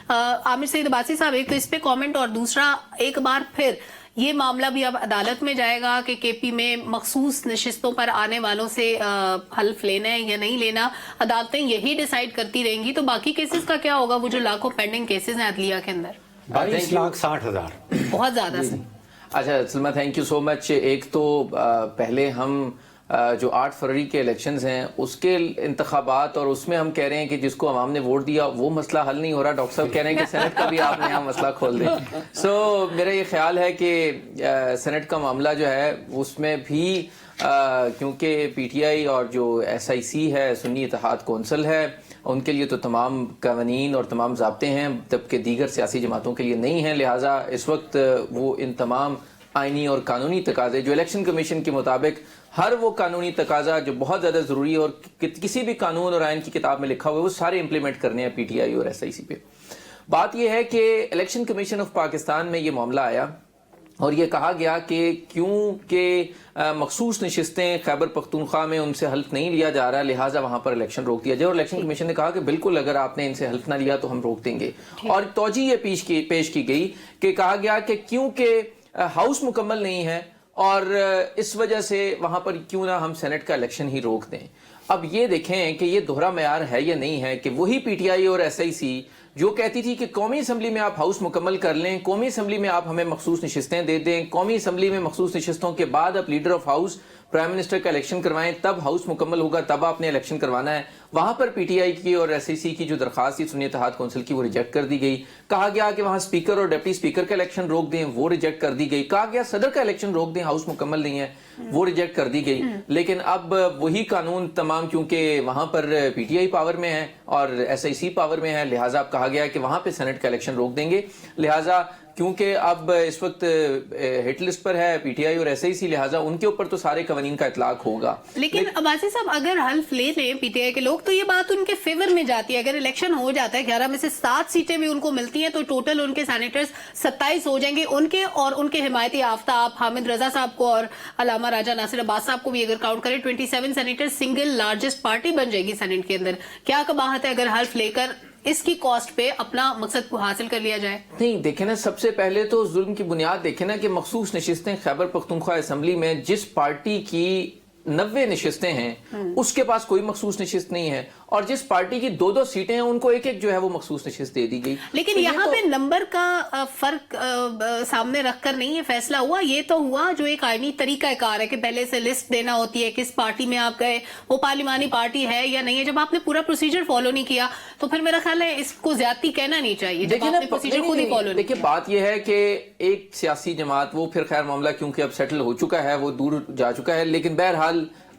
आमिर सईद अब्बासी साहब, एक तो इस पे कमेंट, और दूसरा एक बार फिर ये मामला भी अब अदालत में जाएगा कि केपी में मखसूस नशिस्तों पर आने वालों से हल्फ लेना है या नहीं लेना, अदालतें यही डिसाइड करती रहेंगी। तो बाकी केसेस का क्या होगा, वो जो लाखों पेंडिंग केसेस हैं अदलिया के अंदर? 22,60,000 बहुत ज्यादा से। अच्छा Salma, thank you so much. एक तो पहले हम जो 8 फरवरी के इलेक्शंस हैं उसके इंतखाबात, और उसमें हम कह रहे हैं कि जिसको अवाम ने वोट दिया वो मसला हल नहीं हो रहा। डॉक्टर साहब कह रहे हैं कि सेनेट का भी आप नया मसला खोल दें। सो मेरा ये ख्याल है कि सेनेट का मामला जो है उसमें भी क्योंकि पीटीआई और जो SIC है, सुन्नी इत्तेहाद कौंसिल है, उनके लिए तो तमाम कानून और तमाम ज़ाब्ते हैं, जबकि दीगर सियासी जमातों के लिए नहीं हैं। लिहाजा इस वक्त वो इन तमाम आइनी और कानूनी तकाजे जो इलेक्शन कमीशन के मुताबिक हर वो कानूनी तकाजा जो बहुत ज़्यादा ज़रूरी है और किसी भी कानून और आइन की किताब में लिखा हुआ है वो सारे इंप्लीमेंट करने हैं PTI और SIC पे। बात यह है कि इलेक्शन कमीशन ऑफ पाकिस्तान में ये मामला आया और ये कहा गया कि क्योंकि मखसूस नशिस्तें खैबर पख्तूनख्वा में उनसे हल्फ नहीं लिया जा रहा, लिहाजा वहां पर इलेक्शन रोक दिया जाए। और इलेक्शन कमीशन ने कहा कि बिल्कुल अगर आपने इनसे हल्फ ना लिया तो हम रोक देंगे। और तौजी ये पेश की गई कि कहा गया कि क्योंकि हाउस मुकम्मल नहीं है और इस वजह से वहां पर क्यों ना हम सेनेट का इलेक्शन ही रोक दें। अब ये देखें कि ये दोहरा मेयार है या नहीं है कि वही PTI और SIC जो कहती थी कि कौमी असम्बली में आप हाउस मुकम्मल कर लें, कौमी असम्बली में आप हमें मखसूस नशिस्तें दे दें, कौमी असम्बली में मखसूस नशिस्तों के बाद आप leader of house prime minister का इलेक्शन करवाएं, तब हाउस मुकम्मल होगा, तब आपने इलेक्शन करवाना है। वहां पर PTI की और SIC की जो दरखास्त थी सुन्नी इत्तेहाद कौंसिल की वो रिजेक्ट कर दी गई। कहा गया कि वहां स्पीकर और डिप्टी स्पीकर का इलेक्शन रोक दें, वो रिजेक्ट कर दी गई। कहा गया सदर का इलेक्शन रोक दें, हाउस मुकम्मल नहीं है, वो रिजेक्ट कर दी गई। लेकिन अब वही कानून तमाम, क्योंकि वहां पर PTI पावर में है और SIC पावर में है, लिहाजा अब कहा गया कि वहां पर सेनेट का इलेक्शन रोक देंगे। लिहाजा क्योंकि अब इस वक्त हिट लिस्ट पर है PTI और SIC, लिहाजा उनके ऊपर तो सारे कवानीन का इतलाक होगा। लेकिन अब्बासी साहब, अगर हल्फ ले लें PTI के लोग तो ये बात उनके फेवर में जाती है। अगर इलेक्शन हो जाता है, 11 में से 7 सीटें भी उनको मिलती हैं, तो टोटल उनके सेनेटर्स 27 हो जाएंगे। उनके और उनके हिमायती याफ्ता आप हामिद रजा साहब को और अलामा राजा नासिर अब्बास साहब को भी अगर काउंट करें, 27 सेनेटर्स, सिंगल लार्जेस्ट पार्टी बन जाएगी सेनेट के अंदर। क्या कबाहत है अगर हल्फ लेकर इसकी कॉस्ट पे अपना मकसद को हासिल कर लिया जाए? नहीं, देखें ना, सबसे पहले तो जुल्म की बुनियाद देखें ना कि मखसूस नशिस्तें खैबर पख्तूनख्वा असम्बली में जिस पार्टी की 90 नशिस्तें हैं उसके पास कोई मखसूस नशिस्त नहीं है, और जिस पार्टी की 2-2 सीटें हैं उनको एक एक जो है वो मखसूस नशिस्त दे दी गई। लेकिन तो यहाँ पे नंबर का फर्क सामने रखकर नहीं है फैसला हुआ। ये तो हुआ जो एक आईनी तरीका कार है कि पहले से लिस्ट देना होती है किस पार्टी में आप गए, वो पार्लिमानी पार्टी है या नहीं है। जब आपने पूरा प्रोसीजर फॉलो नहीं किया तो फिर मेरा ख्याल है इसको ज्यादती कहना नहीं चाहिए। देखिए, बात यह है कि एक सियासी जमात, वो फिर खैर मामला क्योंकि अब सेटल हो चुका है, वो दूर जा चुका है, लेकिन बहरहाल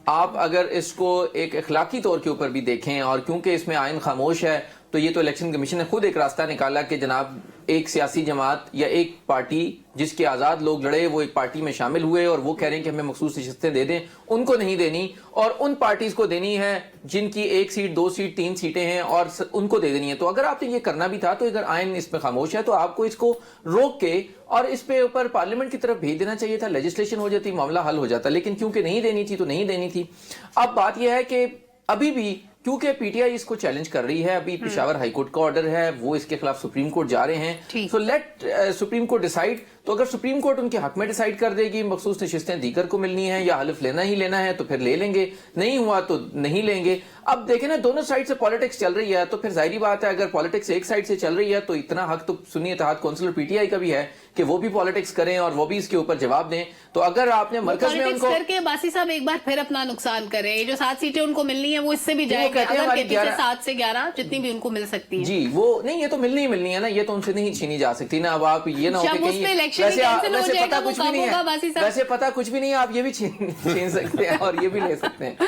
आप अगर इसको एक अखलाकी तौर के ऊपर भी देखें, और क्योंकि इसमें आइन खामोश है, तो ये तो इलेक्शन कमीशन ने खुद एक रास्ता निकाला कि जनाब एक सियासी जमात या एक पार्टी जिसके आज़ाद लोग लड़े वो एक पार्टी में शामिल हुए और वो कह रहे हैं कि हमें मखसूस नशिस्तें दे दें, उनको नहीं देनी, और उन पार्टीज को देनी है जिनकी 1 सीट 2 सीट 3 सीटें हैं और उनको दे देनी है। तो अगर आपने ये करना भी था तो अगर आइन इसमें खामोश है तो आपको इसको रोक के और इस पे ऊपर पार्लियामेंट की तरफ भेज देना चाहिए था, लेजिस्लेशन हो जाती, मामला हल हो जाता। लेकिन क्योंकि नहीं देनी थी तो नहीं देनी थी। अब बात यह है कि अभी भी क्योंकि PTI इसको चैलेंज कर रही है, अभी पेशावर हाईकोर्ट का ऑर्डर है, वो इसके खिलाफ सुप्रीम कोर्ट जा रहे हैं। So let supreme court decide. तो अगर सुप्रीम कोर्ट उनके हक में डिसाइड कर देगी मखसूस नशिस्तें दीगर को मिलनी है या हल्फ लेना ही लेना है तो फिर ले लेंगे, नहीं हुआ तो नहीं लेंगे। अब देखें ना, दोनों साइड से पॉलिटिक्स चल रही है, तो फिर जाहिर बात है अगर पॉलिटिक्स एक साइड से चल रही है तो इतना हक तो सुन्नी इत्तेहाद कौंसिल और PTI का भी है कि वो भी पॉलिटिक्स करें और वो भी इसके ऊपर जवाब दें। तो अगर आपने मरकज में उनको करके अब्बासी साहब एक बार फिर अपना नुकसान करें, जो 7 सीटें उनको मिलनी है वो इससे भी जाएंगे, अगर 7 से 11 जितनी भी उनको मिल सकती है। जी, वो नहीं, ये तो मिलनी ही मिलनी है ना, ये तो उनसे नहीं छीनी जा सकती ना। अब आप ये ना हो कि वैसे पता कुछ भी नहीं है, वैसे पता कुछ भी नहीं है, आप ये भी छीन सकते हैं और ये भी ले सकते हैं।